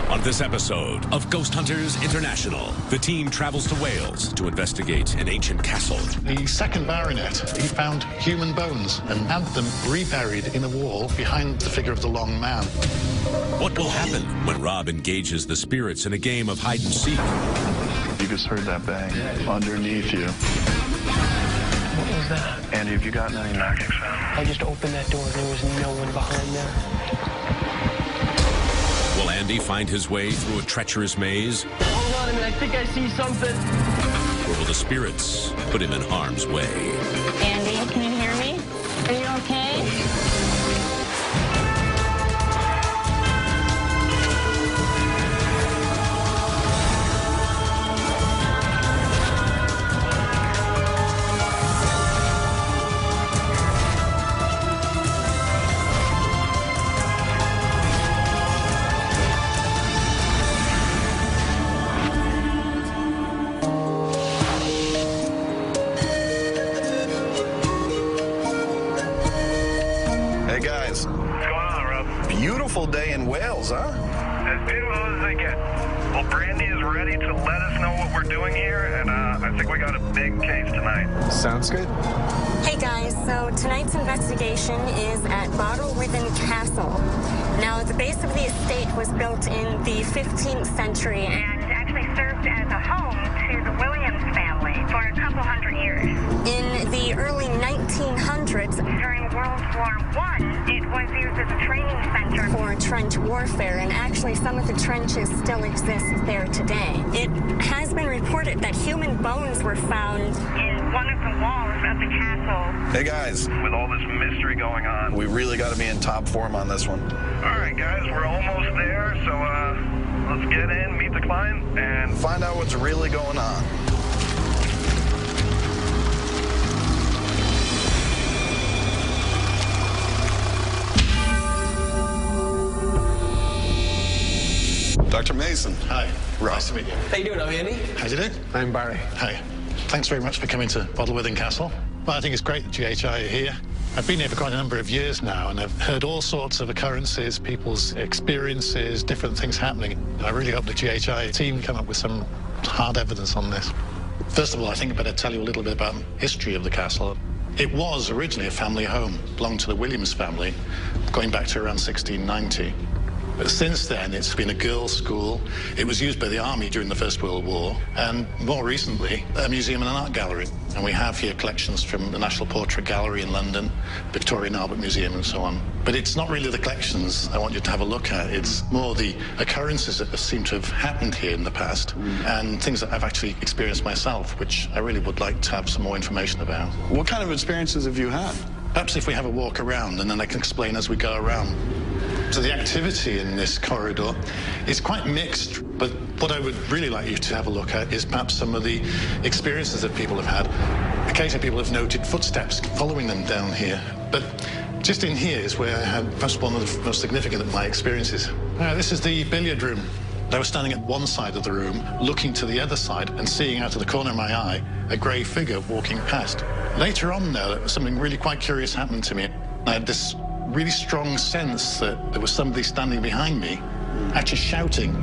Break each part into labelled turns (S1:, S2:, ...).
S1: On this episode of Ghost Hunters International, the team travels to Wales to investigate an ancient castle.
S2: The second baronet, he found human bones and had them reburied in a wall behind the figure of the long man.
S1: What will happen when Rob engages the spirits in a game of hide and seek?
S3: You just heard that bang underneath you.
S4: What was that?
S3: Andy, have you gotten any knocking sound?
S4: I just opened that door. There was no one behind there.
S1: Will Andy find his way through a treacherous maze?
S4: Hold on a minute. I think I see something.
S1: Or will the spirits put him in harm's way?
S5: Andy, can you hear me? Are you okay?
S3: Hey, guys.
S6: What's going on, Rob?
S3: Beautiful day in Wales, huh?
S6: As beautiful as they get. Well, Brandy is ready to let us know what we're doing here, and I think we got a big case tonight.
S3: Sounds good.
S5: Hey guys, so tonight's investigation is at Bottlewithen Castle. Now, the base of the estate was built in the 15th century and actually served as a home to the Williams family for a couple hundred years. In the early 1900s, during World War I, it was used as a training center for trench warfare, and actually some of the trenches still exist there today. It has been reported that human bones were found in one of the walls of the castle.
S3: Hey, guys.
S6: With all this mystery going on.
S3: We really got to be in top form on this one.
S6: All right, guys, we're almost there, so let's get in, meet the client, and
S3: Find out what's really going on. Dr. Mason.
S2: Hi.
S3: Rob.
S2: Nice to meet you.
S4: How you doing? I'm Andy.
S2: How do you do?
S4: I'm Barry.
S2: Hi. Thanks very much for coming to Bottlewithen Castle. Well, I think it's great that GHI are here. I've been here for quite a number of years now, and I've heard all sorts of occurrences, people's experiences, different things happening. And I really hope the GHI team come up with some hard evidence on this. First of all, I think I better tell you a little bit about the history of the castle. It was originally a family home, belonged to the Williams family, going back to around 1690. But since then, it's been a girls' school. It was used by the army during the First World War, and more recently, a museum and an art gallery. And we have here collections from the National Portrait Gallery in London, Victoria and Albert Museum, and so on. But it's not really the collections I want you to have a look at. It's more the occurrences that seem to have happened here in the past, and things that I've actually experienced myself, which I really would like to have some more information about.
S3: What kind of experiences have you had?
S2: Perhaps if we have a walk around, and then I can explain as we go around. So the activity in this corridor is quite mixed, but what I would really like you to have a look at is perhaps some of the experiences that people have had. Occasionally people have noted footsteps following them down here, but just in here is where I had perhaps one of the most significant of my experiences. This is the billiard room. I was standing at one side of the room, looking to the other side and seeing out of the corner of my eye a grey figure walking past. Later on, though, something really quite curious happened to me. I had this really strong sense that there was somebody standing behind me, actually shouting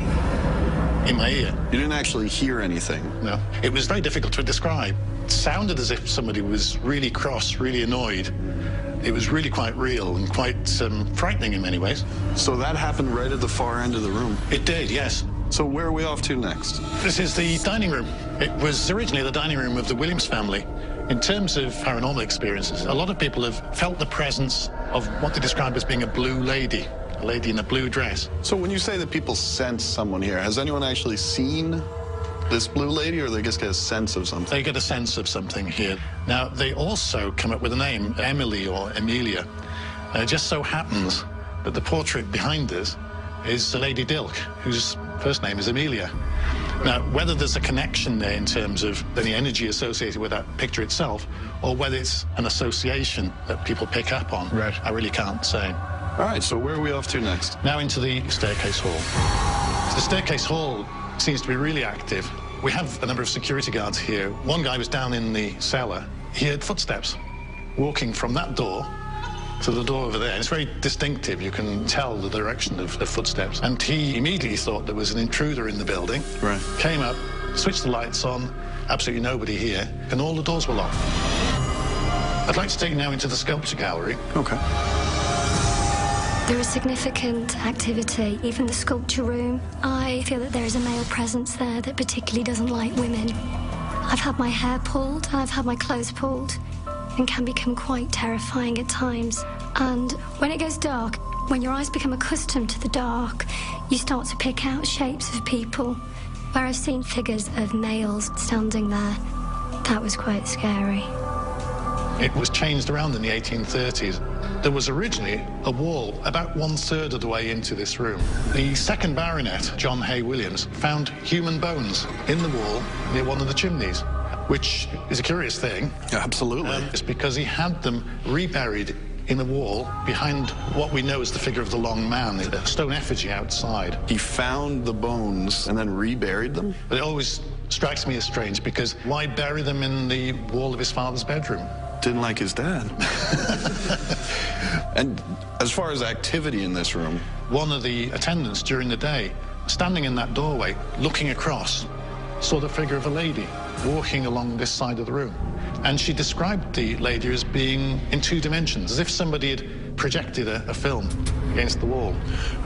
S2: in my ear.
S3: You didn't actually hear anything.
S2: No. It was very difficult to describe. It sounded as if somebody was really cross, really annoyed. It was really quite real and quite frightening in many ways.
S3: So that happened right at the far end of the room.
S2: It did, yes.
S3: So where are we off to next?
S2: This is the dining room. It was originally the dining room of the Williams family. In terms of paranormal experiences, a lot of people have felt the presence of what they describe as being a blue lady, a lady in a blue dress.
S3: So when you say that people sense someone here, has anyone actually seen this blue lady, or they just get a sense of something?
S2: They get a sense of something here. Now, they also come up with a name, Emily or Amelia. It just so happens that the portrait behind us is Lady Dilk, whose first name is Amelia. Now, whether there's a connection there in terms of any energy associated with that picture itself, or whether it's an association that people pick up on,
S3: right,
S2: I really can't say.
S3: All right, so where are we off to next?
S2: Now into the staircase hall. The staircase hall seems to be really active. We have a number of security guards here. One guy was down in the cellar. He heard footsteps walking from that door to the door over there. It's very distinctive. You can tell the direction of the footsteps. And he immediately thought there was an intruder in the building.
S3: Right.
S2: Came up, switched the lights on, absolutely nobody here, and all the doors were locked. I'd like to take you now into the sculpture gallery.
S3: Okay.
S7: There is significant activity, even the sculpture room. I feel that there is a male presence there that particularly doesn't like women. I've had my hair pulled, I've had my clothes pulled, and can become quite terrifying at times. And when it goes dark, when your eyes become accustomed to the dark, you start to pick out shapes of people. Where I've seen figures of males standing there, that was quite scary.
S2: It was changed around in the 1830s. There was originally a wall about 1/3 of the way into this room. The second baronet, John Hay Williams, found human bones in the wall near one of the chimneys, which is a curious thing.
S3: Absolutely.
S2: It's because he had them reburied in a wall behind what we know as the figure of the long man, a stone effigy outside.
S3: He found the bones and then reburied them?
S2: But it always strikes me as strange, because why bury them in the wall of his father's bedroom?
S3: Didn't like his dad. And as far as activity in this room,
S2: one of the attendants during the day, standing in that doorway, looking across, saw the figure of a lady walking along this side of the room. And she described the lady as being in 2 dimensions, as if somebody had projected a film against the wall.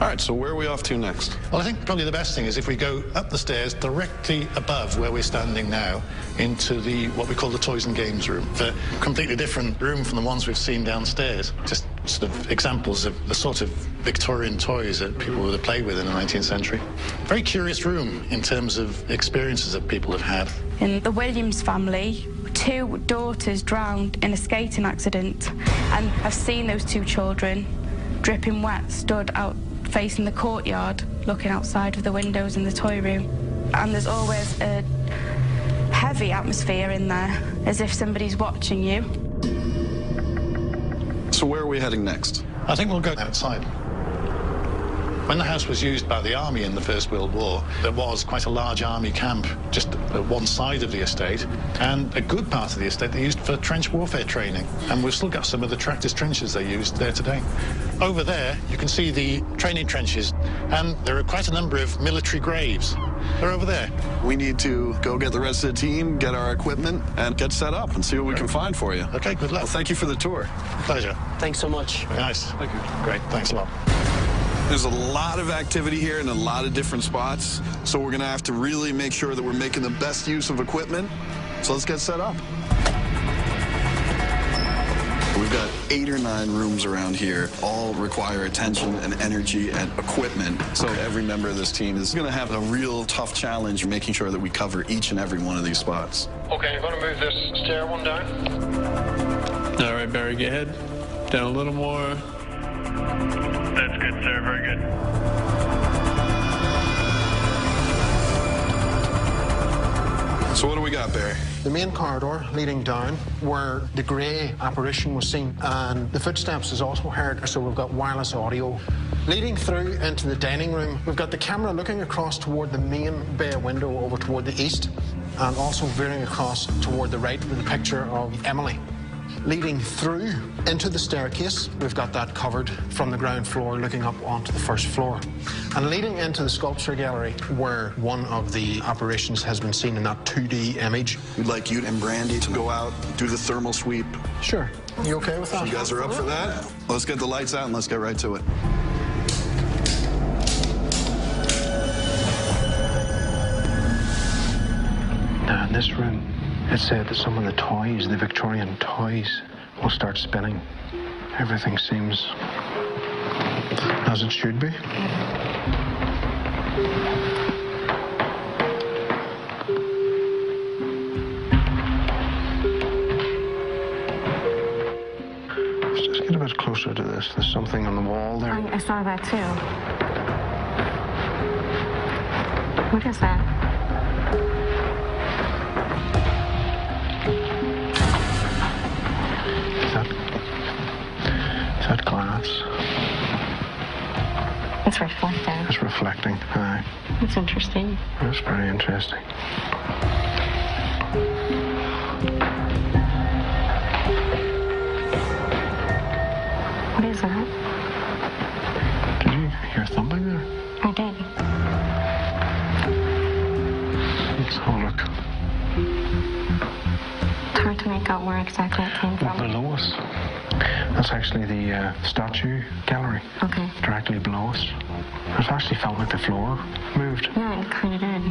S3: All right, so where are we off to next?
S2: Well, I think probably the best thing is if we go up the stairs directly above where we're standing now into what we call the toys and games room. It's a completely different room from the ones we've seen downstairs. Just sort of examples of the sort of Victorian toys that people would have played with in the 19th century. Very curious room in terms of experiences that people have had.
S8: In the Williams family, 2 daughters drowned in a skating accident, and I've seen those 2 children dripping wet stood out facing the courtyard looking outside of the windows in the toy room, and there's always a heavy atmosphere in there, as if somebody's watching you.
S3: So where are we heading next?
S2: I think we'll go outside. When the house was used by the army in the First World War, there was quite a large army camp just at one side of the estate, and a good part of the estate they used for trench warfare training. And we've still got some of the tractors trenches they used there today. Over there, you can see the training trenches, and there are quite a number of military graves. They're over there.
S3: We need to go get the rest of the team, get our equipment, and get set up and see what we can find for you.
S2: Okay, good luck.
S3: Well, thank you for the tour.
S2: Pleasure.
S4: Thanks so much.
S2: Very nice.
S3: Thank you.
S2: Great, thanks a lot.
S3: There's a lot of activity here in a lot of different spots, so we're going to have to really make sure that we're making the best use of equipment. So let's get set up. We've got 8 or 9 rooms around here, all require attention and energy and equipment. So every member of this team is going to have a real tough challenge making sure that we cover each and every one of these spots.
S6: Okay, you're going to move this stair one down.
S9: All right, Barry, go ahead. Down a little more.
S6: That's good, sir. Very good.
S3: So what do we got, Barry?
S10: The main corridor leading down where the grey apparition was seen, and the footsteps is also heard, so we've got wireless audio. Leading through into the dining room, we've got the camera looking across toward the main bay window over toward the east, and also veering across toward the right with a picture of Emily. Leading through into the staircase, we've got that covered from the ground floor looking up onto the first floor. And leading into the sculpture gallery where one of the apparitions has been seen in that 2D image.
S3: We'd like you and Brandy to go out, do the thermal sweep.
S10: Sure. You okay with that?
S3: You guys are up for that? Let's get the lights out and let's get right to it.
S10: Now in this room, it's said that some of the toys, the Victorian toys, will start spinning. Everything seems as it should be. Let's just get a bit closer to this. There's something on the wall there.
S5: I saw that too. What is that?
S10: Is that glass?
S5: It's reflecting.
S10: It's reflecting. Aye.
S5: That's interesting.
S10: That's very interesting. Let's have a look.
S5: It's hard to make out where exactly it came from.
S10: Below us. That's actually the statue gallery.
S5: Okay.
S10: Directly below us. It actually felt like the floor moved.
S5: Yeah, it kind of did.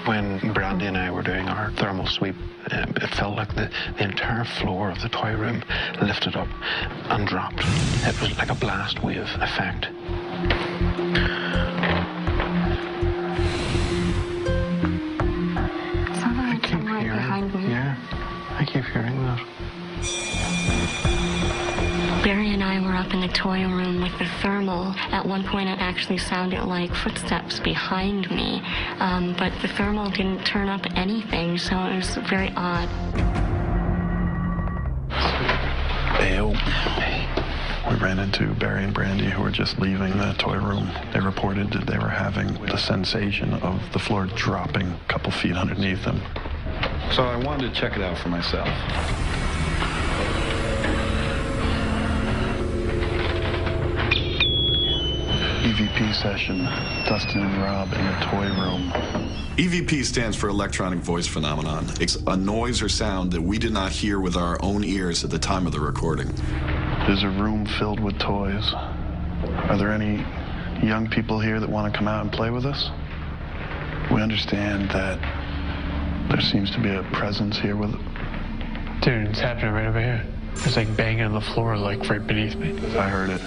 S10: When Brandy and I were doing our thermal sweep, it felt like the entire floor of the toy room lifted up and dropped. It was like a blast wave effect.
S5: Something right behind me.
S10: Yeah, I keep hearing that.
S5: Barry and I were up in the toy room with the thermal. At one point, it actually sounded like footsteps behind me, but the thermal didn't turn up anything, so it was very odd.
S3: Ayo. We ran into Barry and Brandy, who were just leaving the toy room. They reported that they were having the sensation of the floor dropping a couple feet underneath them. So I wanted to check it out for myself. EVP session, Dustin and Rob in the toy room. EVP stands for electronic voice phenomenon. It's a noise or sound that we did not hear with our own ears at the time of the recording. There's a room filled with toys. Are there any young people here that want to come out and play with us? We understand that there seems to be a presence here with...
S9: Dude, it's happening right over here. It's like banging on the floor, like right beneath me.
S3: I heard it.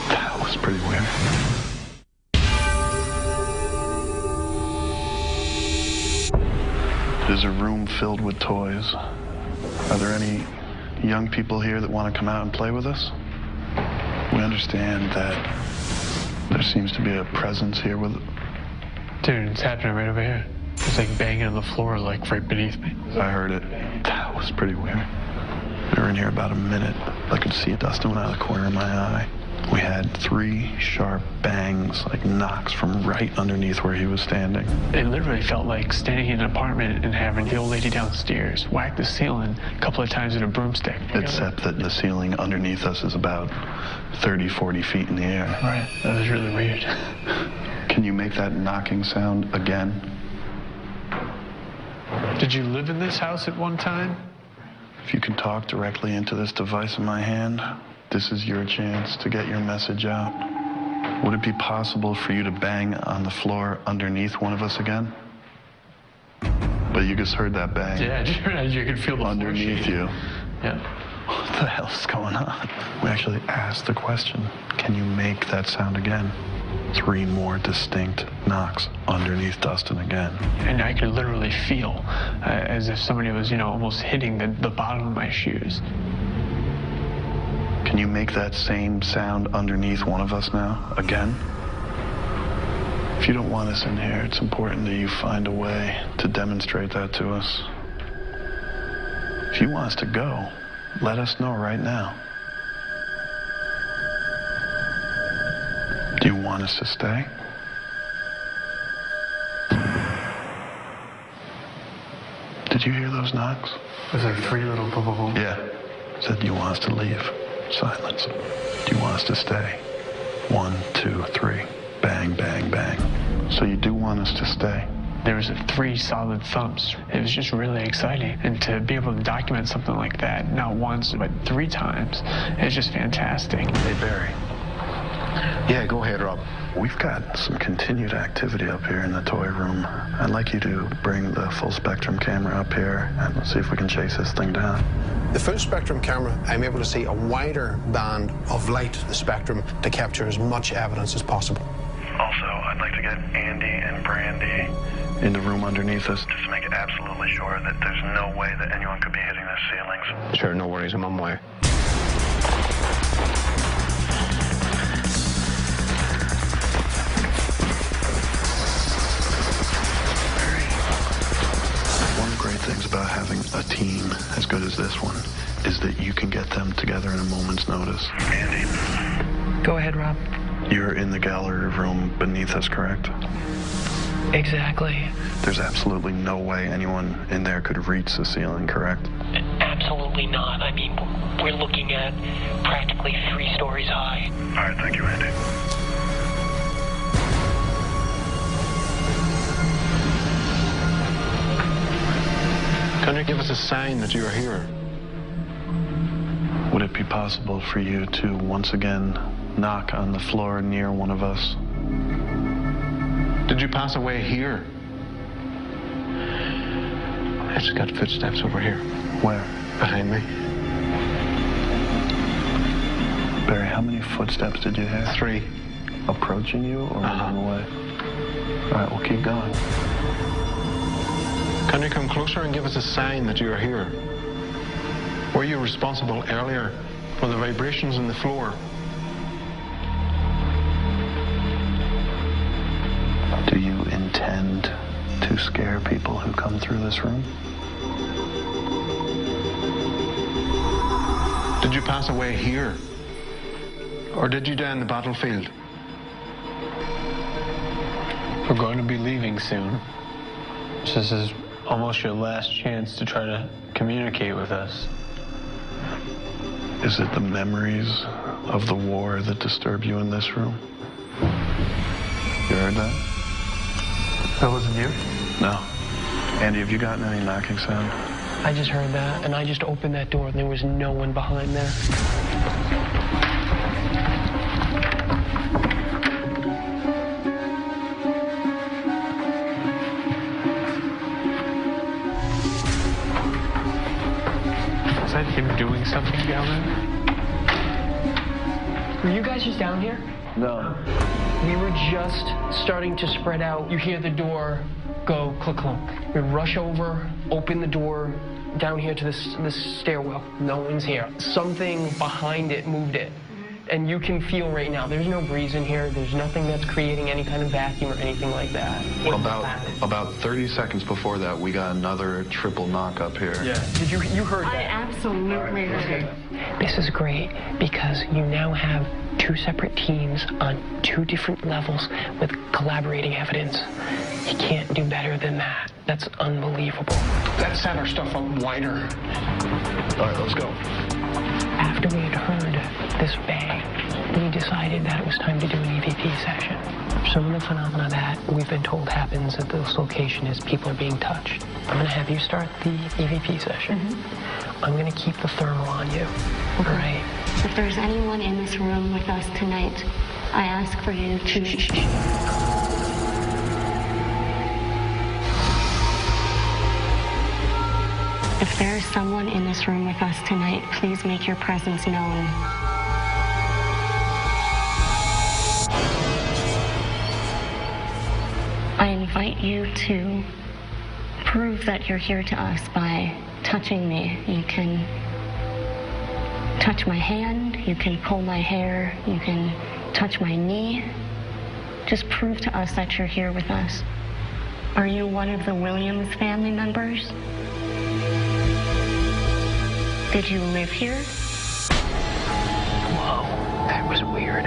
S3: That was pretty weird. There's a room filled with toys. Are there any young people here that want to come out and play with us? We understand that there seems to be a presence here with...
S9: Dude, it's happening right over here. It's like banging on the floor, like right beneath me.
S3: I heard it. That was pretty weird. We were in here about a minute. I could see Dustin went out of the corner of my eye. We had 3 sharp bangs, like knocks from right underneath where he was standing.
S9: It literally felt like standing in an apartment and having the old lady downstairs whack the ceiling a couple of times with a broomstick.
S3: Except that the ceiling underneath us is about 30, 40 feet in the air.
S9: Right, that was really weird.
S3: Can you make that knocking sound again?
S9: Did you live in this house at one time?
S3: If you can talk directly into this device in my hand, this is your chance to get your message out. Would it be possible for you to bang on the floor underneath one of us again? But you just heard that bang.
S9: Yeah, you could feel the
S3: underneath you.
S9: Yeah.
S3: What the hell's going on? We actually asked the question, can you make that sound again? 3 more distinct knocks underneath Dustin again.
S9: And I could literally feel as if somebody was, almost hitting the bottom of my shoes.
S3: Can you make that same sound underneath one of us now, again? If you don't want us in here, it's important that you find a way to demonstrate that to us. If you want us to go, let us know right now. Do you want us to stay? Did you hear those knocks?
S9: Was there 3 little boom, boom, boom?
S3: Yeah. Said, do you want us to leave? Silence. Do you want us to stay? 1, 2, 3. Bang, bang, bang. So you do want us to stay?
S9: There was 3 solid thumps. It was just really exciting. And to be able to document something like that, not once, but 3 times, it's just fantastic.
S3: Hey, Barry.
S10: Yeah, go ahead, Rob.
S3: We've got some continued activity up here in the toy room. I'd like you to bring the full spectrum camera up here and see if we can chase this thing down.
S10: The full spectrum camera, I'm able to see a wider band of light, the spectrum, to capture as much evidence as possible.
S6: Also, I'd like to get Andy and Brandy
S3: in the room underneath us,
S6: just to make it absolutely sure that there's no way that anyone could be hitting the ceilings.
S10: Sure, no worries, I'm on my way.
S3: Things about having a team as good as this one is that you can get them together in a moment's notice.
S6: Andy.
S11: Go ahead, Rob.
S3: You're in the gallery room beneath us, correct?
S11: Exactly.
S3: There's absolutely no way anyone in there could reach the ceiling, correct?
S11: Absolutely not. I mean, we're looking at practically 3 stories high.
S6: All right, thank you, Andy.
S10: Can you give us a sign that you are here?
S3: Would it be possible for you to once again knock on the floor near one of us?
S10: Did you pass away here? I just got footsteps over here.
S3: Where?
S10: Behind me.
S3: Barry, how many footsteps did you hear?
S10: 3.
S3: Approaching you or moving away? All right, we'll keep going.
S10: Can you come closer and give us a sign that you are here? Were you responsible earlier for the vibrations in the floor?
S3: Do you intend to scare people who come through this room?
S10: Did you pass away here? Or did you die in the battlefield?
S9: We're going to be leaving soon. This is almost your last chance to try to communicate with us.
S3: Is it the memories of the war that disturb you in this room? You heard that?
S9: That wasn't you?
S3: No. Andy, have you gotten any knocking sound?
S11: I just heard that, and I just opened that door, and there was no one behind there.
S9: Is that him doing something down there?
S11: Were you guys just down here?
S3: No.
S11: We were just starting to spread out. You hear the door go click clunk. We rush over, open the door down here to this stairwell. No one's here. Something behind it moved it. And you can feel right now, there's no breeze in here. There's nothing that's creating any kind of vacuum or anything like that.
S3: About 30 seconds before that, we got another triple knock up here.
S11: Yeah. Did you heard that?
S5: I absolutely heard it.
S11: This is great because you now have 2 separate teams on 2 different levels with collaborating evidence. You can't do better than that. That's unbelievable.
S10: Let's set our stuff up wider.
S3: All right, let's go.
S11: After we had heard this bang, we decided that it was time to do an EVP session. Some of the phenomena that we've been told happens at this location is people are being touched. I'm going to have you start the EVP session. I'm going to keep the thermal on you.
S5: Okay.
S11: All right?
S5: If there's anyone in this room with us tonight, I ask for you to... If there is someone in this room with us tonight, please make your presence known. I invite you to prove that you're here to us by touching me. You can touch my hand, you can pull my hair, you can touch my knee. Just prove to us that you're here with us. Are you one of the Williams family members? Did you live here?
S11: Whoa, that was weird.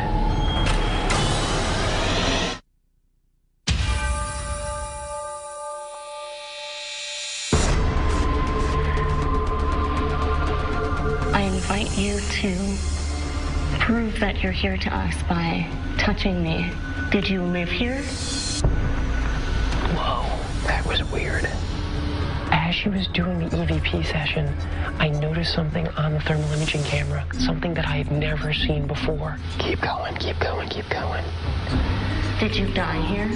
S5: I invite you to prove that you're here to us by touching me. Did you live here?
S11: Whoa, that was weird. As she was doing the EVP session, I noticed something on the thermal imaging camera, something that I had never seen before. Keep going, keep going, keep going.
S5: Did you die here?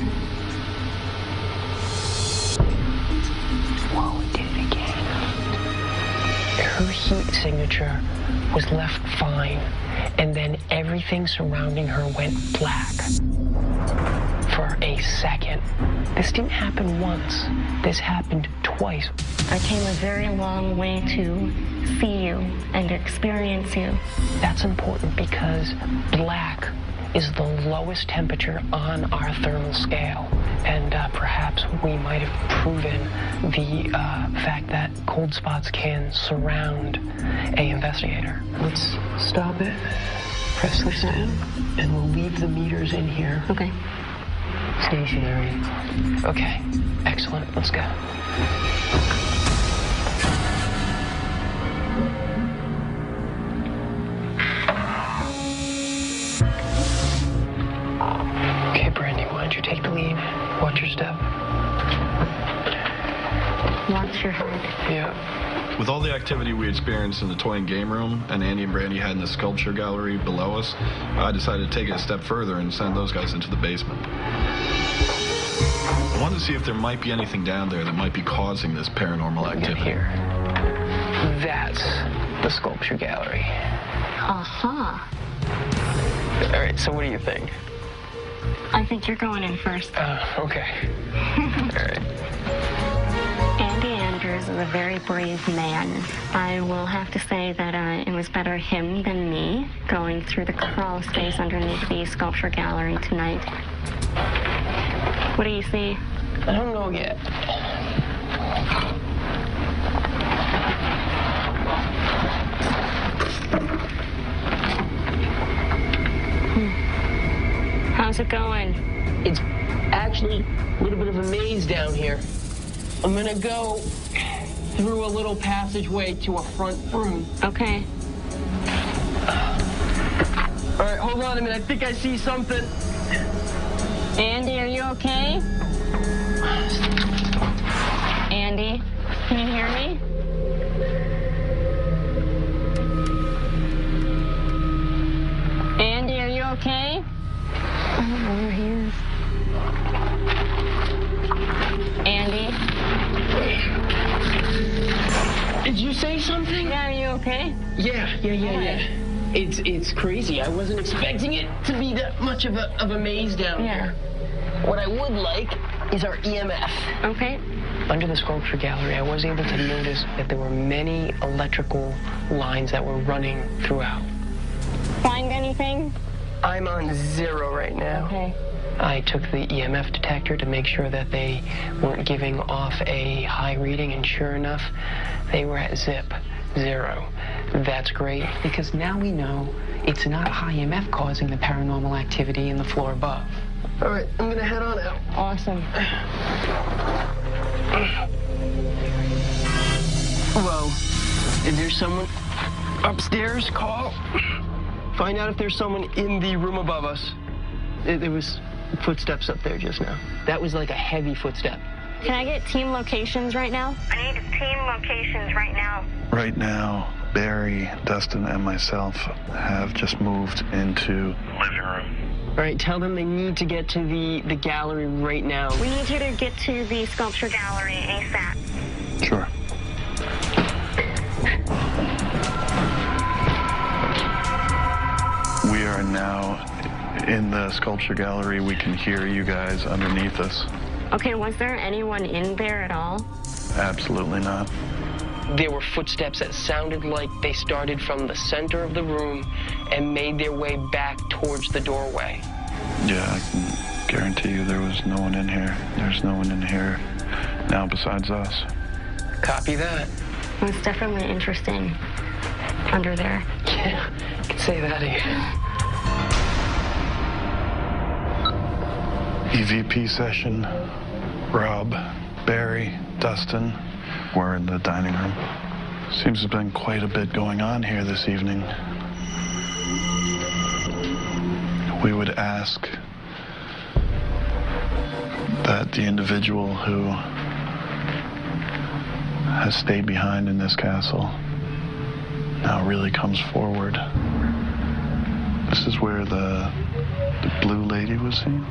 S11: Whoa, it did it again. Her heat signature was left fine, and then everything surrounding her went black. For a second. This didn't happen once. This happened twice.
S5: I came a very long way to see you and experience you.
S11: That's important because black is the lowest temperature on our thermal scale. And perhaps we might have proven the fact that cold spots can surround an investigator. Let's stop it, press this down, and we'll leave the meters in here.
S5: Okay.
S11: Stationary. Okay, excellent. Let's go. Okay, Brandy, why don't you take the lead? Watch your step.
S5: Watch your head.
S11: Yeah.
S3: With all the activity we experienced in the toy and game room and Andy and Brandy had in the sculpture gallery below us, I decided to take it a step further and send those guys into the basement. I wanted to see if there might be anything down there that might be causing this paranormal activity.
S11: Here. That's the sculpture gallery.
S5: Uh-huh.
S11: All right, so what do you think?
S5: I think you're going in first.
S11: Okay. All right.
S5: Andy Andrews is a very brave man. I will have to say that it was better him than me going through the crawl space underneath the sculpture gallery tonight. What do you see?
S11: I don't know yet.
S5: How's it going?
S11: It's actually a little bit of a maze down here. I'm gonna go through a little passageway to a front room.
S5: Okay.
S11: All right, hold on a minute. I think I see something.
S5: Andy, are you okay? Andy, can you hear me? Andy, are you okay? I don't know where he is. Andy?
S11: Did you say something?
S5: Yeah, are you okay?
S11: Yeah. It's crazy. I wasn't expecting it to be that much of a maze down here. What I would like is our EMF.
S5: Okay.
S11: Under the sculpture gallery, I was able to notice that there were many electrical lines that were running throughout.
S5: Find anything?
S11: I'm on 0 right now.
S5: Okay.
S11: I took the EMF detector to make sure that they weren't giving off a high reading, and sure enough, they were at 0. That's great, because now we know it's not high EMF causing the paranormal activity in the floor above. All right, I'm gonna head on out.
S5: Awesome.
S11: Whoa. If there's someone upstairs, call. Find out if there's someone in the room above us. There was footsteps up there just now. That was like a heavy footstep.
S5: Can I get team locations right now? I need team locations right now.
S3: Right now, Barry, Dustin, and myself have just moved into
S6: Living room.
S11: All right, tell them they need to get to the gallery right now.
S5: We need you to get to the sculpture gallery ASAP.
S3: Sure. We are now in the sculpture gallery. We can hear you guys underneath us.
S5: Okay, was there anyone in there at all?
S3: Absolutely not.
S11: There were footsteps that sounded like they started from the center of the room and made their way back towards the doorway.
S3: Yeah, I can guarantee you there was no one in here. There's no one in here now besides us.
S11: Copy that.
S5: It was definitely interesting under there.
S11: Yeah, I can say that again.
S3: EVP session. Rob, Barry, Dustin. We're in the dining room. Seems to have been quite a bit going on here this evening. We would ask that the individual who has stayed behind in this castle now really comes forward. This is where the blue lady was seen.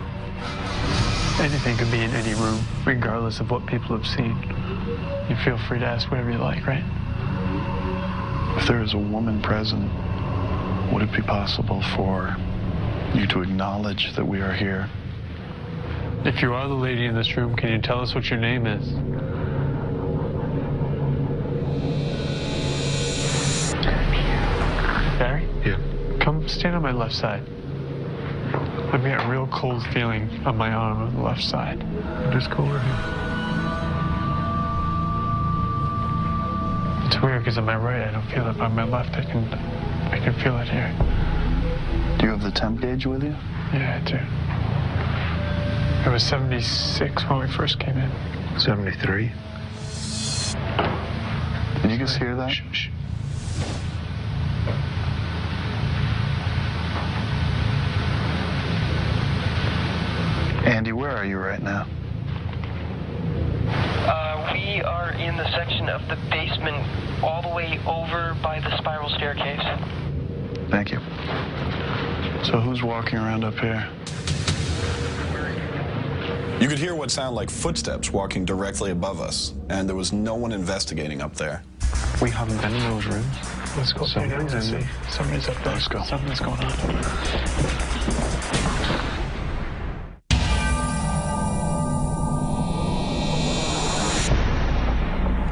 S9: Anything could be in any room, regardless of what people have seen. You feel free to ask whatever you like, right?
S3: If there is a woman present, would it be possible for you to acknowledge that we are here?
S9: If you are the lady in this room, can you tell us what your name is? Barry?
S3: Yeah.
S9: Come stand on my left side. I've got a real cold feeling on my arm on the left side. Just go over here. It's weird because on my right I don't feel it, but on my left I can feel it here.
S3: Do you have the temp gauge with you?
S9: Yeah, I do. It was 76 when we first came in.
S3: 73. Did you guys hear that?
S9: Shh.
S3: Andy, where are you right now?
S11: We are in the section of the basement all the way over by the spiral staircase.
S3: Thank you. So who's walking around up here? You could hear what sounded like footsteps walking directly above us, and there was no one investigating up there.
S9: We haven't been in those rooms. Let's go see. Somebody's up there. Let's go. Something's going on.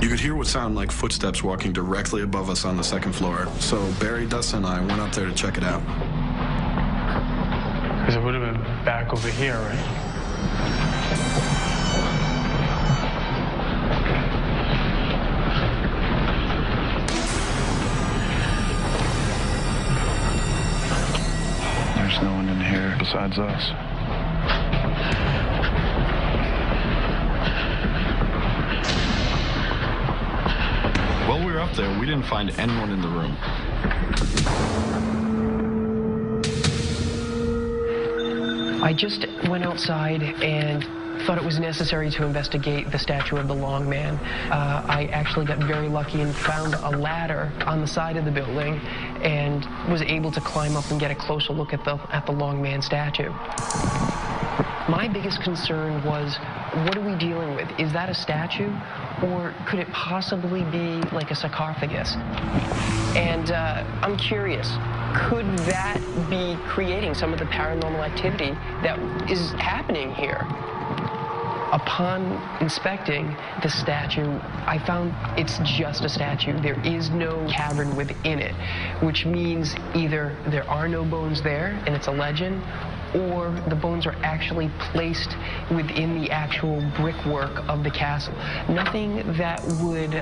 S3: You could hear what sounded like footsteps walking directly above us on the second floor. So Barry, Dustin, and I went up there to check it out.
S9: Because it would have been back over here, right?
S3: There's no one in here besides us. While we were up there, we didn't find anyone in the room.
S11: I just went outside and thought it was necessary to investigate the statue of the Long Man. I actually got very lucky and found a ladder on the side of the building and was able to climb up and get a closer look at the Long Man statue. My biggest concern was, what are we dealing with? Is that a statue? Or could it possibly be like a sarcophagus? And I'm curious, could that be creating some of the paranormal activity that is happening here? Upon inspecting the statue, I found it's just a statue. There is no cavern within it, which means either there are no bones there and it's a legend, or the bones are actually placed within the actual brickwork of the castle. Nothing that would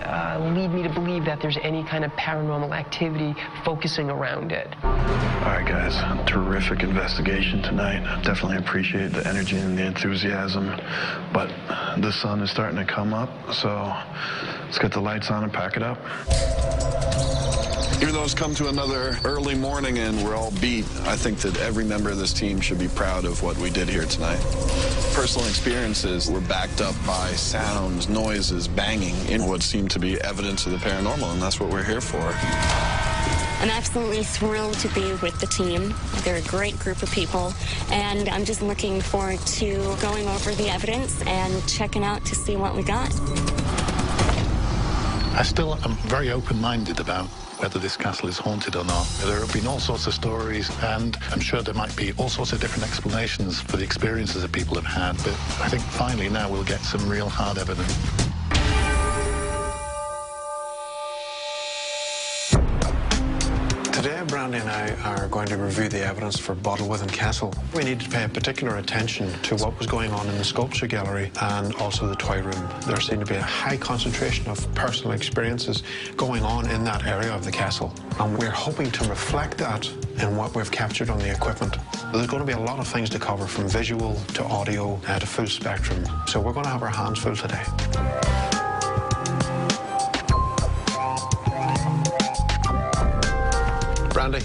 S11: lead me to believe that there's any kind of paranormal activity focusing around it.
S3: All right, guys, terrific investigation tonight. Definitely appreciate the energy and the enthusiasm, but the sun is starting to come up, so let's get the lights on and pack it up. Even though it's come to another early morning and we're all beat, I think that every member of this team should be proud of what we did here tonight. Personal experiences were backed up by sounds, noises, banging in what seemed to be evidence of the paranormal, and that's what we're here for.
S5: I'm absolutely thrilled to be with the team. They're a great group of people, and I'm just looking forward to going over the evidence and checking out to see what we got.
S2: I still am very open-minded about whether this castle is haunted or not. There have been all sorts of stories, and I'm sure there might be all sorts of different explanations for the experiences that people have had, but I think finally now we'll get some real hard evidence.
S10: Today, Brandy and I are going to review the evidence for Bottleworth Castle. We need to pay particular attention to what was going on in the sculpture gallery and also the toy room. There seemed to be a high concentration of personal experiences going on in that area of the castle. And we're hoping to reflect that in what we've captured on the equipment. There's going to be a lot of things to cover, from visual to audio to full spectrum. So we're going to have our hands full today. Brandy,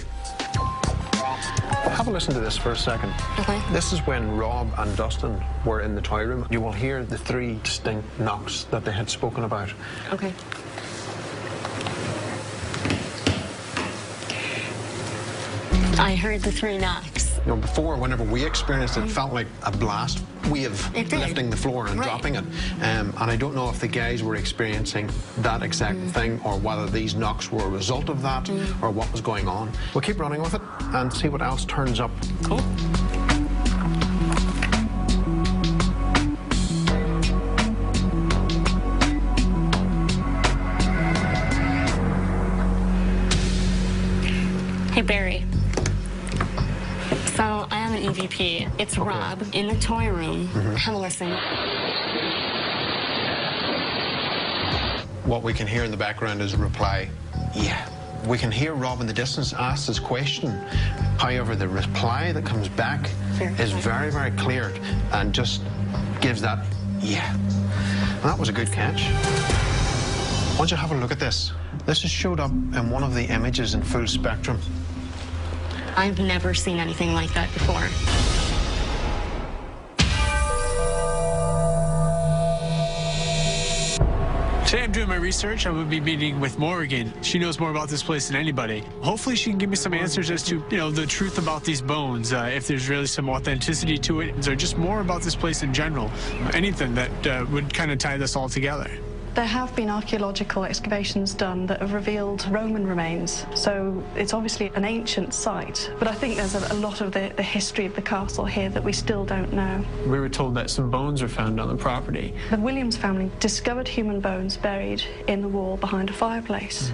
S10: have a listen to this for a second.
S5: Okay.
S10: This is when Rob and Dustin were in the toy room. You will hear the 3 distinct knocks that they had spoken about.
S5: Okay. I heard the 3 knocks.
S10: You know, before, whenever we experienced it, it felt like a blast wave lifting the floor and dropping it. And I don't know if the guys were experiencing that exact thing, or whether these knocks were a result of that, or what was going on. We'll keep running with it and see what else turns up.
S5: Cool. Hey, Barry. So I have an EVP. It's Rob in the toy room. Have a listen.
S10: What we can hear in the background is a reply, yeah. We can hear Rob in the distance ask his question. However, the reply that comes back is very, very clear and just gives that, yeah. And that was a good catch. I want you to have a look at this. This has showed up in one of the images in full spectrum.
S5: I've never seen anything like that before.
S9: Today I'm doing my research. I'm going to be meeting with Morgan. She knows more about this place than anybody. Hopefully she can give me some answers as to, the truth about these bones, if there's really some authenticity to it, or just more about this place in general. Anything that would kind of tie this all together.
S12: There have been archaeological excavations done that have revealed Roman remains, so it's obviously an ancient site. But I think there's a lot of the history of the castle here that we still don't know.
S9: We were told that some bones were found on the property.
S12: The Williams family discovered human bones buried in the wall behind a fireplace.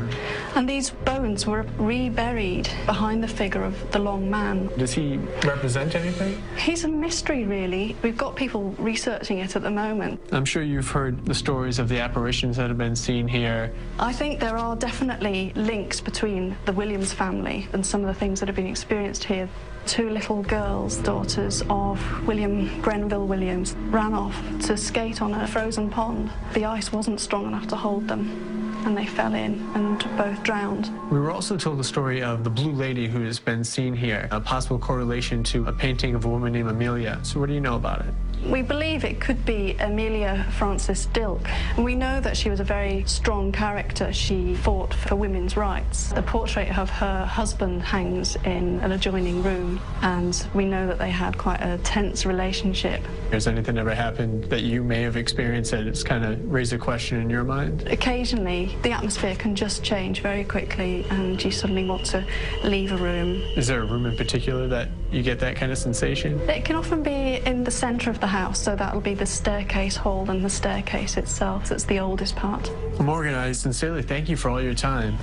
S12: And these bones were reburied behind the figure of the long man.
S9: Does he represent anything?
S12: He's a mystery, really. We've got people researching it at the moment.
S9: I'm sure you've heard the stories of the apparitions that have been seen here.
S12: I think there are definitely links between the Williams family and some of the things that have been experienced here. 2 little girls, daughters of William Grenville Williams, ran off to skate on a frozen pond. The ice wasn't strong enough to hold them, and they fell in and both drowned.
S9: We were also told the story of the Blue Lady who has been seen here, a possible correlation to a painting of a woman named Amelia. So what do you know about it?
S12: We believe it could be Amelia Frances Dilke. And we know that she was a very strong character. She fought for women's rights. The portrait of her husband hangs in an adjoining room, and we know that they had quite a tense relationship.
S9: Has anything ever happened that you may have experienced that it's kind of raised a question in your mind?
S12: Occasionally, the atmosphere can just change very quickly, and you suddenly want to leave a room.
S9: Is there a room in particular that you get that kind of sensation?
S12: It can often be in the centre of the house, so that'll be the staircase hall and the staircase itself. That's the oldest part.
S9: Well, Morgan, I sincerely thank you for all your time.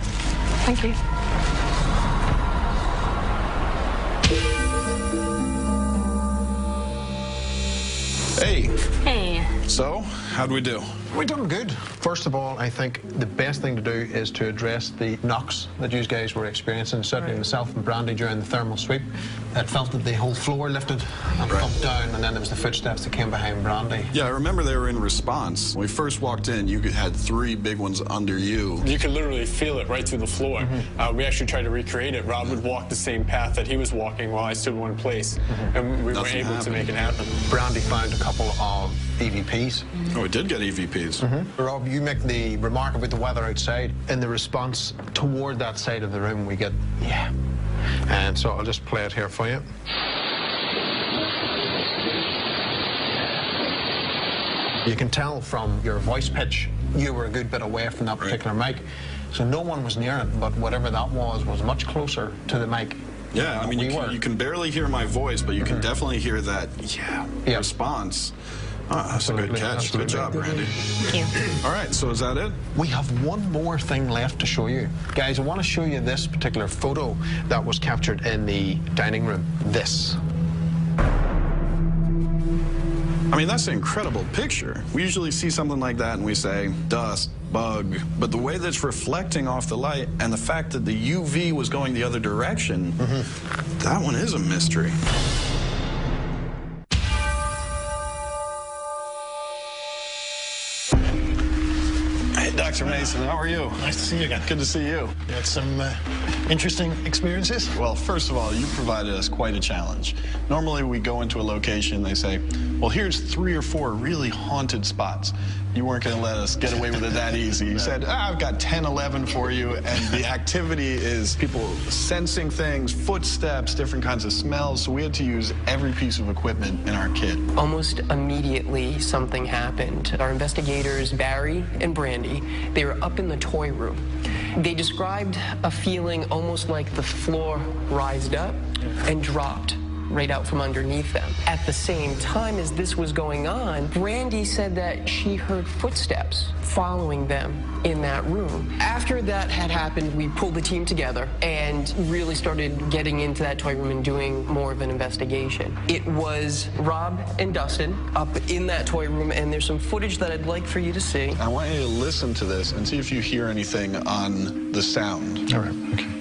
S12: Thank you.
S3: Hey.
S5: Hey.
S3: So, how'd we do?
S10: We're doing good. First of all, I think the best thing to do is to address the knocks that you guys were experiencing. Certainly myself and Brandy during the thermal sweep. It felt that the whole floor lifted and pumped down, and then there was the footsteps that came behind Brandy.
S3: Yeah, I remember they were in response. When we first walked in, you had 3 big ones under you.
S13: You could literally feel it right through the floor. We actually tried to recreate it. Rob would walk the same path that he was walking while I stood in one place, and we were able to make it happen.
S10: Brandy found a couple of EVPs.
S3: Oh, we did get EVPs.
S10: Rob, you make the remark about the weather outside. In the response toward that side of the room, we get, yeah. And so I'll just play it here for you. You can tell from your voice pitch, you were a good bit away from that particular mic. So no one was near it, but whatever that was much closer to the mic.
S3: Yeah, I mean, you can barely hear my voice, but you can definitely hear that, response. Oh, that's a good catch. Good job, Brandy.
S5: Thank you.
S3: All right, so is that it?
S10: We have one more thing left to show you. Guys, I want to show you this particular photo that was captured in the dining room. This.
S3: I mean, that's an incredible picture. We usually see something like that and we say, dust, bug. But the way that's reflecting off the light and the fact that the UV was going the other direction, that one is a mystery. Dr. Mason, how are you?
S2: Nice to see you again.
S3: Good to see you.
S2: You had some interesting experiences?
S3: Well, first of all, you provided us quite a challenge. Normally, we go into a location, they say, well, here's 3 or 4 really haunted spots. You weren't going to let us get away with it that easy. You said, I've got 10, 11 for you, and the activity is people sensing things, footsteps, different kinds of smells, so we had to use every piece of equipment in our kit.
S11: Almost immediately, something happened. Our investigators, Barry and Brandy, they were up in the toy room. They described a feeling almost like the floor rised up and dropped right out from underneath them. At the same time as this was going on, Brandy said that she heard footsteps following them in that room. After that had happened, we pulled the team together and really started getting into that toy room and doing more of an investigation. It was Rob and Dustin up in that toy room, and there's some footage that I'd like for you to see.
S3: I want you to listen to this and see if you hear anything on the sound.
S2: All right, okay.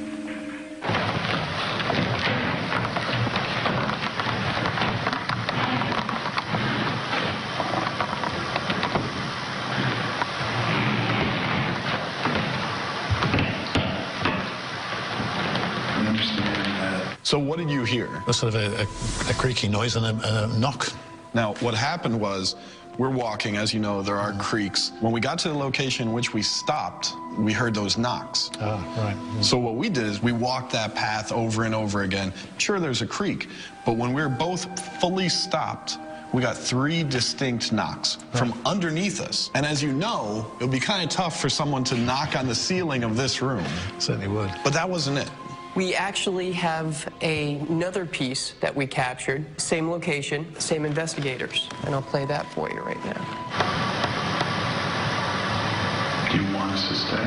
S3: So what did you hear?
S2: Sort of a creaky noise and a knock.
S3: Now, what happened was We're walking, as you know, there are creaks. When we got to the location in which we stopped, we heard those knocks.
S2: Oh, right.
S3: So what we did is we walked that path over and over again. Sure, there's a creak, but when we were both fully stopped, we got 3 distinct knocks from underneath us. And as you know, it would be kind of tough for someone to knock on the ceiling of this room.
S2: Certainly would.
S3: But that wasn't it.
S11: We actually have another piece that we captured, same location, same investigators. And I'll play that for you right now.
S14: Do you want us to stay?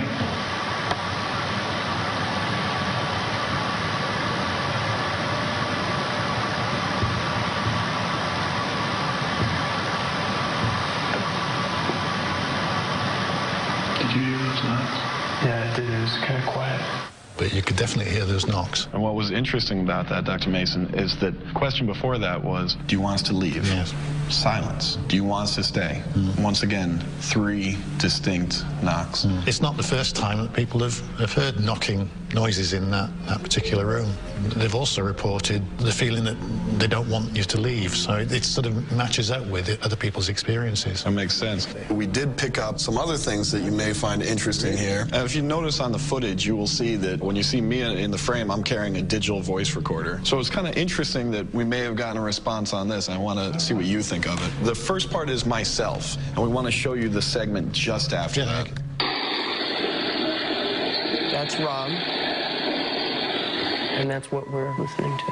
S14: Did you hear those knocks?
S4: Yeah, it did. It was kind of quiet.
S2: But you could definitely hear those knocks.
S3: And what was interesting about that, Dr. Mason, is that the question before that was, do you want us to leave?
S2: Yes.
S3: Silence. Do you want us to stay? Once again, 3 distinct knocks.
S2: It's not the first time that people have heard knocking noises in that particular room. They've also reported the feeling that they don't want you to leave, so it sort of matches up with other people's experiences.
S3: That makes sense. We did pick up some other things that you may find interesting here. If you notice on the footage, you will see that when you see me in the frame, I'm carrying a digital voice recorder. So it's kind of interesting that we may have gotten a response on this. I want to see what you think of it. The first part is myself, and we want to show you the segment just after that.
S11: That's Rob. And that's what we're listening to.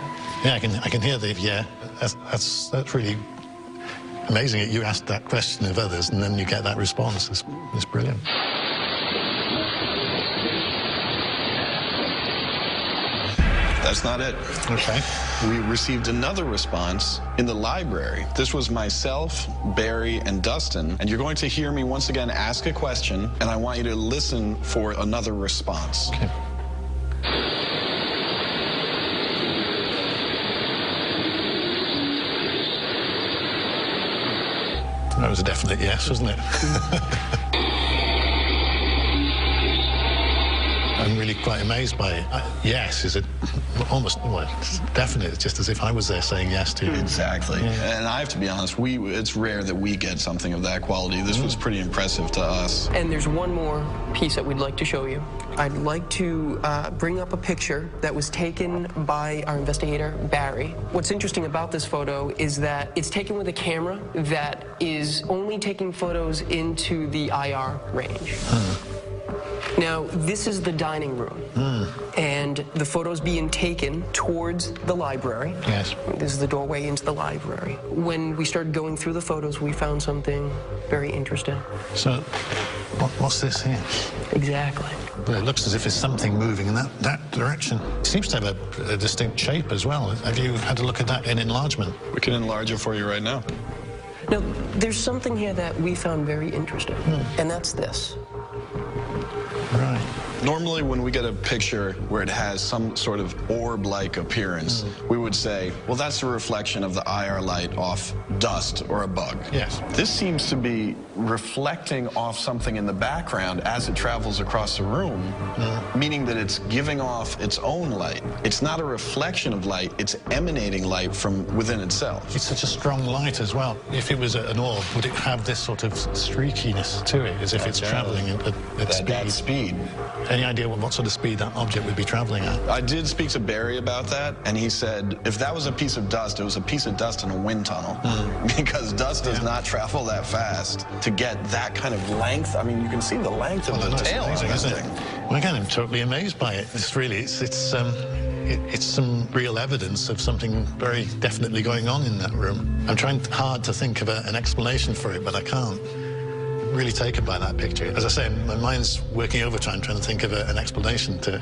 S2: Yeah, I can hear the, that's really amazing that you asked that question of others and then you get that response. It's brilliant.
S3: That's not it.
S2: Okay.
S3: We received another response in the library. This was myself, Barry, and Dustin. And you're going to hear me once again ask a question, and I want you to listen for another response.
S2: Okay. That was a definite yes, wasn't it? I'm really quite amazed by it. Yes is almost, well, it's definite. It's just as if I was there saying yes to it.
S3: Exactly. Yeah. And I have to be honest, it's rare that we get something of that quality. This was pretty impressive to us.
S11: And there's one more piece that we'd like to show you. I'd like to bring up a picture that was taken by our investigator, Barry. What's interesting about this photo is that it's taken with a camera that is only taking photos into the IR range. Now, this is the dining room, and the photo's being taken towards the library.
S2: Yes.
S11: This is the doorway into the library. When we started going through the photos, we found something very interesting.
S2: So, what's this here?
S11: Exactly.
S2: Well, it looks as if it's something moving in that direction. It seems to have a distinct shape as well. Have you had a look at that in enlargement?
S3: We can enlarge it for you right now.
S11: Now, there's something here that we found very interesting, and that's this.
S2: Right.
S3: Normally, when we get a picture where it has some sort of orb-like appearance, we would say, well, that's a reflection of the IR light off dust or a bug.
S2: Yes.
S3: This seems to be reflecting off something in the background as it travels across the room, meaning that it's giving off its own light. It's not a reflection of light, it's emanating light from within itself.
S2: It's such a strong light as well. If it was an orb, would it have this sort of streakiness to it, as if it's traveling at speed?
S3: That speed.
S2: Any idea what sort of speed that object would be traveling at?
S3: I did speak to Barry about that, and he said if that was a piece of dust, it was a piece of dust in a wind tunnel. Because dust does not travel that fast to get that kind of length. I mean, you can see the length of the tail.
S2: Amazing, isn't it? Well, again, I'm totally amazed by it. It's some real evidence of something very definitely going on in that room. I'm trying hard to think of an explanation for it, but I can't. Really taken by that picture. As I say, my mind's working overtime trying to think of an explanation to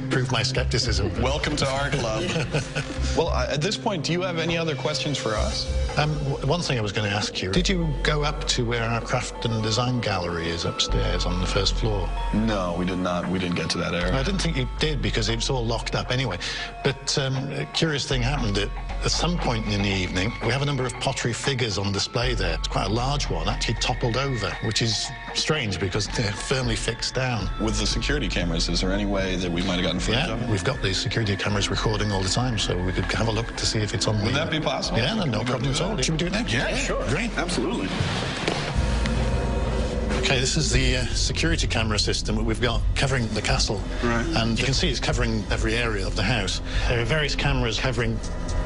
S2: prove my skepticism.
S3: Welcome to our club. Well, at this point, do you have any other questions for us?
S2: One thing I was going to ask you, did you go up to where our craft and design gallery is upstairs on the first floor?
S3: No, we did not. We didn't get to that area.
S2: I didn't think you did because it was all locked up anyway. But a curious thing happened. At some point in the evening, we have a number of pottery figures on display there. It's quite a large one, actually toppled over over, which is strange because they're firmly fixed down.
S3: With the security cameras, is there any way that we might have gotten footage of it?
S2: We've got these security cameras recording all the time, so we could have a look to see if it's on.
S3: Would that be possible?
S2: Yeah, no problem at all. Should we do it now?
S3: Yeah, sure.
S2: Great.
S3: Absolutely.
S2: Okay, this is the security camera system that we've got covering the castle.
S3: Right.
S2: And you can see it's covering every area of the house. There are various cameras covering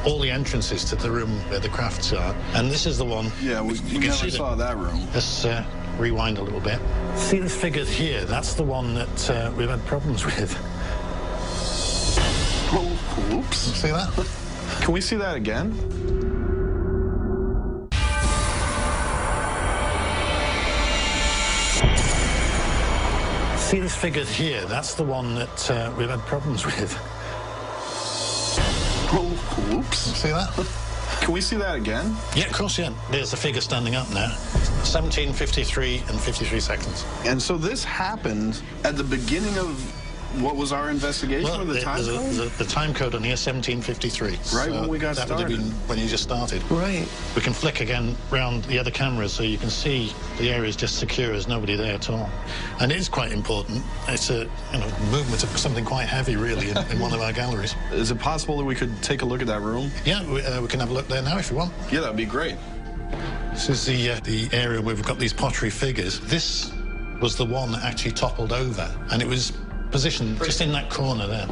S2: all the entrances to the room where the crafts are. And this is the one.
S3: Yeah, we never saw that room.
S2: Let's rewind a little bit. See this figure here? That's the one that we've had problems with.
S3: Oh, oops.
S2: See that?
S3: Can we see that again?
S2: See this figure here? That's the one that we've had problems with.
S3: Oh, oops.
S2: See that?
S3: Can we see that again?
S2: Yeah, of course, yeah. There's the figure standing up now. 17:53 and 53 seconds.
S3: And so this happened at the beginning of what was our investigation,
S2: well,
S3: or the time code?
S2: The time code on here, 17:53.
S3: Right,
S2: so
S3: when we got
S2: that
S3: started.
S2: Would have been when you just started.
S3: Right.
S2: We can flick again round the other cameras so you can see the area is just secure. There's nobody there at all. And it is quite important. It's a movement of something quite heavy, really, in one of our galleries.
S3: Is it possible that we could take a look at that room?
S2: Yeah, we can have a look there now if you want.
S3: Yeah, that'd be great.
S2: This is the area where we've got these pottery figures. This was the one that actually toppled over, and it was positioned just in that corner there.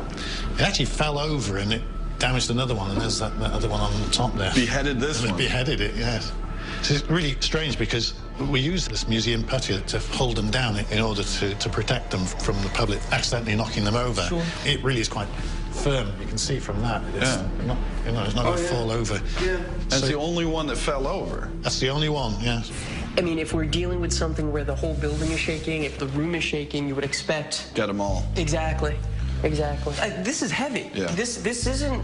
S2: It actually fell over and it damaged another one, and there's that other one on the top there.
S3: Beheaded this one?
S2: It beheaded it, yes. So it's really strange because we use this museum putty to hold them down in order to protect them from the public accidentally knocking them over. Sure. It really is quite firm. You can see from that. It's not, it's not going to fall over.
S3: Yeah. That's the only one that fell over.
S2: That's the only one, yes.
S15: I mean, if we're dealing with something where the whole building is shaking, if the room is shaking, you would expect...
S3: Get them all.
S15: Exactly. Exactly. This is heavy.
S3: Yeah.
S15: This isn't,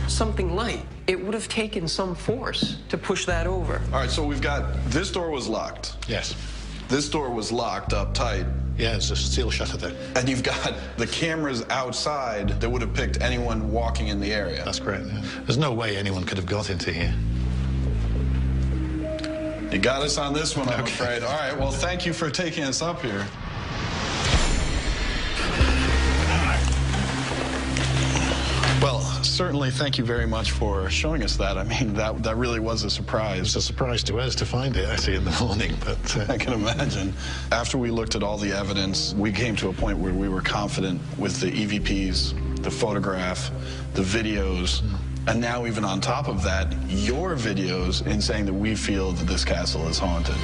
S15: something light. It would have taken some force to push that over.
S3: All right, so we've got... This door was locked.
S2: Yes.
S3: This door was locked up tight.
S2: Yeah, it's a steel shutter there.
S3: And you've got the cameras outside that would have picked anyone walking in the area.
S2: That's correct, yeah. There's no way anyone could have got into here.
S3: You got us on this one, I'm afraid. All right, well, thank you for taking us up here. Well, certainly thank you very much for showing us that. I mean, that really was a surprise.
S2: It was a surprise to us to find it, actually, in the morning, but...
S3: I can imagine. After we looked at all the evidence, we came to a point where we were confident with the EVPs, the photograph, the videos, and now even on top of that, your videos in saying that we feel that this castle is haunted.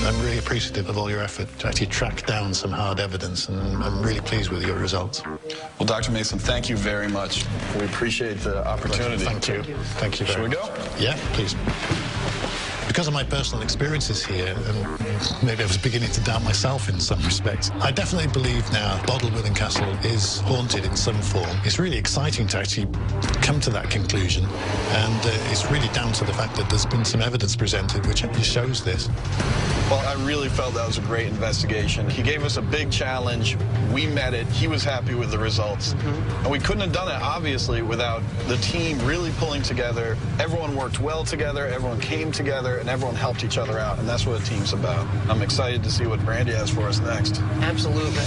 S2: I'm really appreciative of all your effort to actually track down some hard evidence, and I'm really pleased with your results.
S3: Well, Dr. Mason, thank you very much. We appreciate the opportunity.
S2: Thank you. Thank you very much.
S3: Should we go?
S2: Yeah, please. Because of my personal experiences here, and maybe I was beginning to doubt myself in some respects, I definitely believe now Bodelwyddan Castle is haunted in some form. It's really exciting to actually come to that conclusion, and it's really down to the fact that there's been some evidence presented which actually shows this.
S3: Well, I really felt that was a great investigation. He gave us a big challenge. We met it. He was happy with the results. And we couldn't have done it, obviously, without the team really pulling together. Everyone worked well together. Everyone came together, and everyone helped each other out. And that's what a team's about. I'm excited to see what Brandy has for us next.
S15: Absolutely.